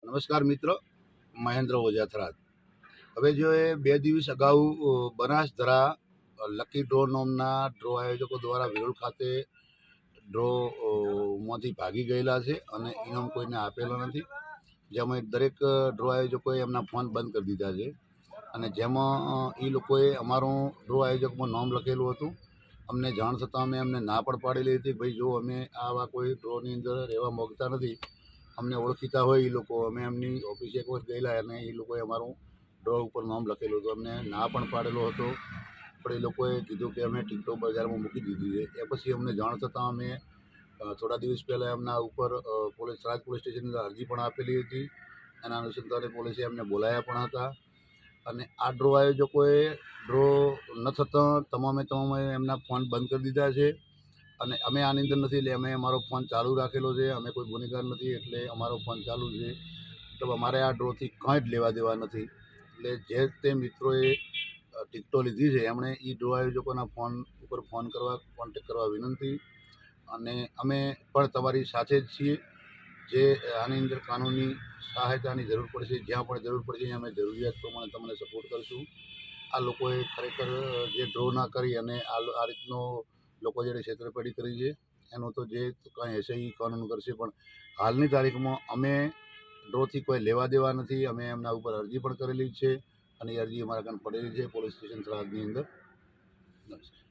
નમસ્કાર મિત્રો, મહેન્દ્ર ઓજાથરાજ. હવે જો એ 2 દિવસ અગાઉ બનાસધરા લકી ડ્રો નામના ડ્રો આયોજકો દ્વારા વિરોલ ખાતે ડ્રો માંથી ભાગી ગયેલા છે અને ઇનામ કોઈને આપેલો નથી. જેમાં દરેક ડ્રો આયોજકોએ એમના ફોન બંધ કરી દીધા છે અને જેમાં એ લોકોએ અમારું ડ્રો આયોજકમાં નામ લખેલું હતું. અમને જાણ થતાં અમે એમને ના પણ પાડેલી હતી, ભાઈ જો અમે આવા કોઈ ડ્રોની અંદર રહેવા માગતા નથી. અમને ઓળખીતા હોય એ લોકો, અમે એમની ઓફિસે એક વખત ગયેલા અને એ લોકોએ અમારું ડ્રો ઉપર નામ લખેલું હતું. અમને ના પણ પાડેલો હતો, પણ એ લોકોએ કીધું કે અમે ટિકટો બજારમાં મૂકી દીધી છે. એ પછી અમને જાણ થતાં અમે થોડા દિવસ પહેલાં એમના ઉપર થરાદ પોલીસ સ્ટેશનની અંદર અરજી પણ આપેલી હતી. એના અનુસંધાને પોલીસે એમને બોલાયા પણ હતા અને આ ડ્રો આયોજકોએ ડ્રો ન થતાં તમામે એમના ફોન બંધ કરી દીધા છે અને અમે આની અંદર નથી, એટલે અમે અમારો ફોન ચાલુ રાખેલો છે. અમે કોઈ ગુનેગાર નથી, એટલે અમારો ફોન ચાલુ છે. તો અમારે આ ડ્રોથી કંઈ જ લેવા દેવા નથી. એટલે જે તે મિત્રોએ ટિકટો લીધી છે એમણે એ ડ્રો આયોજકોના ફોન ઉપર ફોન કરવા, કોન્ટેક્ટ કરવા વિનંતી. અને અમે પણ તમારી સાથે જ છીએ. જે આની અંદર કાનૂની સહાયતાની જરૂર પડશે, જ્યાં પણ જરૂર પડશે અમે જરૂરિયાત પ્રમાણે તમને સપોર્ટ કરીશું. આ લોકોએ ખરેખર જે ડ્રો ના કરી અને આ રીતનો લોકો જોડે છેતરપિંડી કરી છે, એનું તો જે કાંઈ હશે એ કાનૂન કરશે. પણ હાલની તારીખમાં અમે ડ્રોથી કોઈ લેવા દેવા નથી. અમે એમના ઉપર અરજી પણ કરેલી છે અને એ અરજી અમારા કાન પડેલી છે પોલીસ સ્ટેશન થરાદની અંદર. નમસ્કાર.